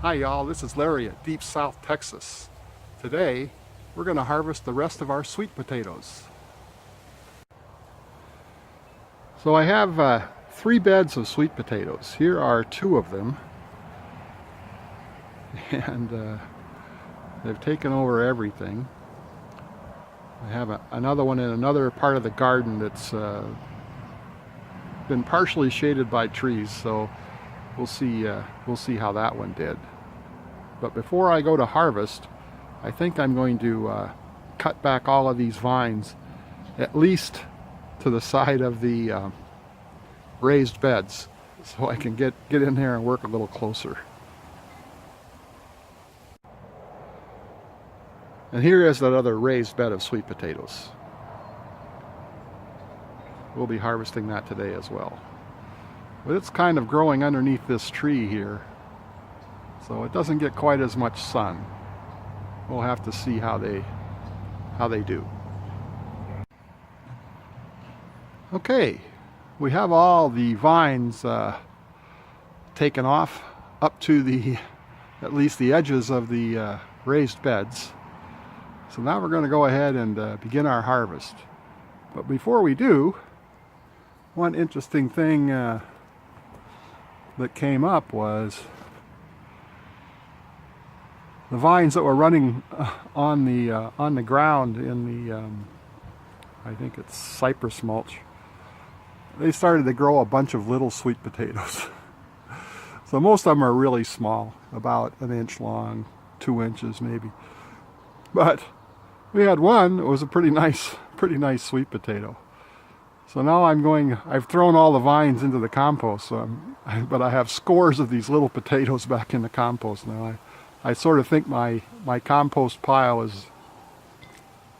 Hi y'all, this is Larry at Deep South Texas. Today we're going to harvest the rest of our sweet potatoes. So I have 3 beds of sweet potatoes. Here are 2 of them, and they've taken over everything. I have another one in another part of the garden that's been partially shaded by trees, so we'll see how that one did. But before I go to harvest, I think I'm going to cut back all of these vines, at least to the side of the raised beds, so I can get in there and work a little closer. And here is that other raised bed of sweet potatoes. We'll be harvesting that today as well. But it's kind of growing underneath this tree here, so it doesn't get quite as much sun. We'll have to see how they do. Okay, we have all the vines taken off up to at least the edges of the raised beds. So now we're going to go ahead and begin our harvest. But before we do, one interesting thing that came up was the vines that were running on the ground in the I think it's cypress mulch. They started to grow a bunch of little sweet potatoes. So most of them are really small, about 1 inch long, 2 inches maybe. But we had one that was a pretty nice sweet potato. So now I've thrown all the vines into the compost, but I have scores of these little potatoes back in the compost now. I sort of think my compost pile is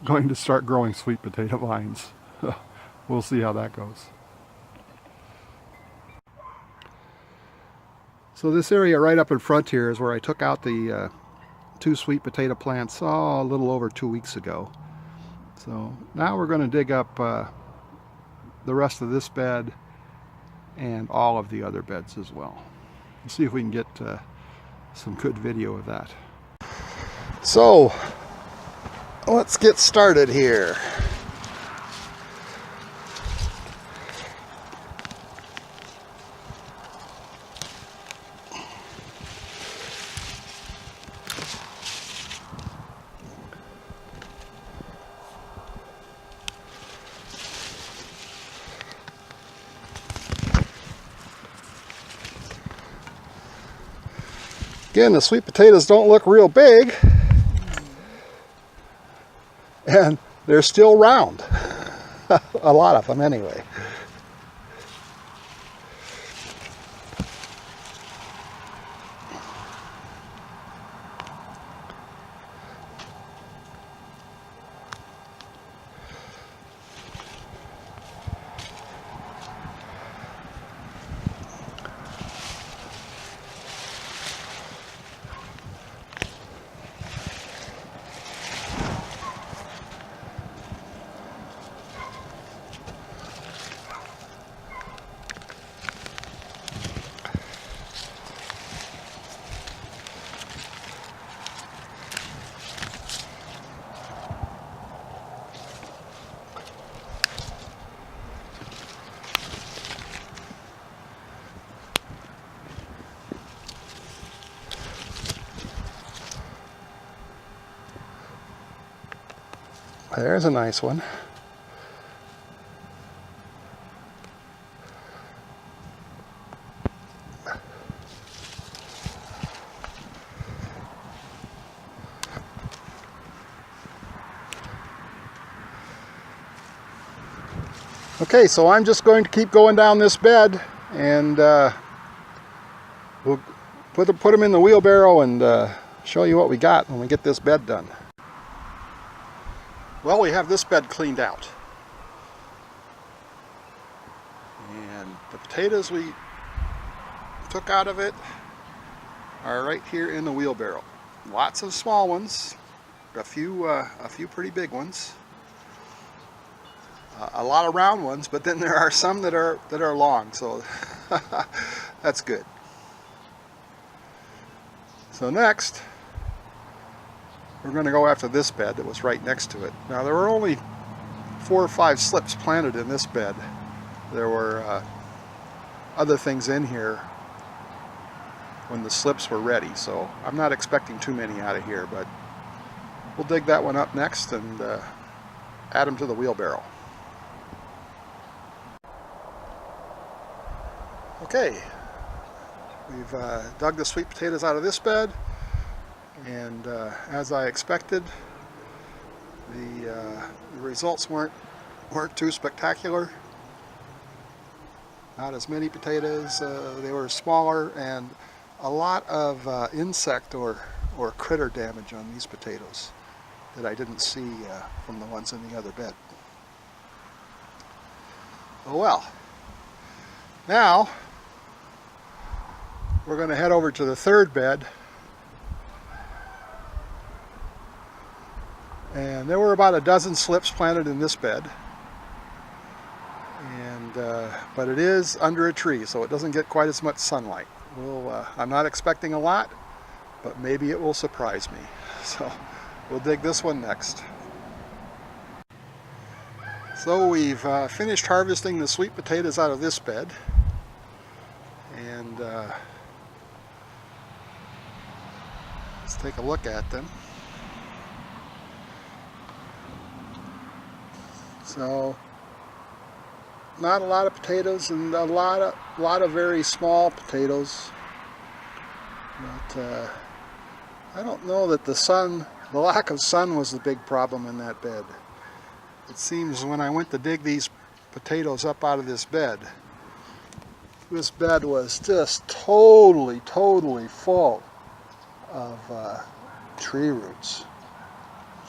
going to start growing sweet potato vines. We'll see how that goes. So this area right up in front here is where I took out the 2 sweet potato plants a little over 2 weeks ago. So now we're going to dig up the rest of this bed and all of the other beds as well. Let's see if we can get some good video of that. So let's get started here. Again, the sweet potatoes don't look real big, and they're still round. A lot of them anyway. There's a nice one. Okay, so I'm just going to keep going down this bed, and we'll put them in the wheelbarrow and show you what we got when we get this bed done. Well, we have this bed cleaned out, and the potatoes we took out of it are right here in the wheelbarrow. Lots of small ones, a few pretty big ones, a lot of round ones, but then there are some that are long, so that's good. So next, we're going to go after this bed that was right next to it. Now there were only 4 or 5 slips planted in this bed. There were other things in here when the slips were ready, so I'm not expecting too many out of here, but we'll dig that one up next and add them to the wheelbarrow. Okay, we've dug the sweet potatoes out of this bed, and as I expected, the results weren't too spectacular. Not as many potatoes. They were smaller, and a lot of insect or critter damage on these potatoes that I didn't see from the ones in the other bed. Oh well. Now we're going to head over to the third bed, and there were about a dozen slips planted in this bed, and but it is under a tree, so it doesn't get quite as much sunlight. I'm not expecting a lot, but maybe it will surprise me. So we'll dig this one next. So we've finished harvesting the sweet potatoes out of this bed, and let's take a look at them. So not a lot of potatoes, and a lot of very small potatoes, but I don't know that the lack of sun was the big problem in that bed. It seems when I went to dig these potatoes up out of this bed was just totally full of tree roots,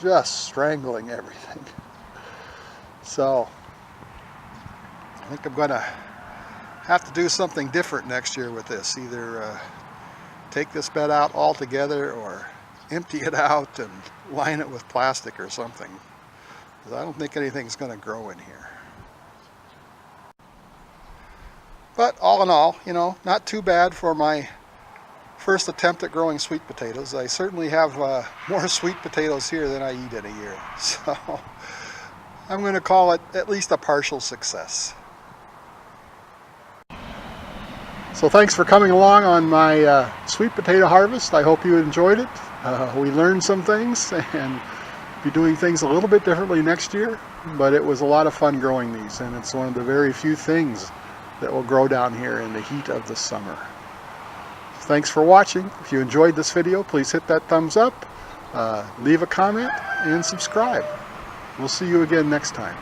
just strangling everything. So I think I'm going to have to do something different next year with this. Either take this bed out altogether or empty it out and line it with plastic or something, because I don't think anything's going to grow in here. But all in all, you know, not too bad for my first attempt at growing sweet potatoes. I certainly have more sweet potatoes here than I eat in a year. So I'm going to call it at least a partial success. So thanks for coming along on my sweet potato harvest. I hope you enjoyed it. We learned some things and be doing things a little bit differently next year, but it was a lot of fun growing these, and it's one of the very few things that will grow down here in the heat of the summer. Thanks for watching. If you enjoyed this video, please hit that thumbs up, leave a comment, and subscribe. We'll see you again next time.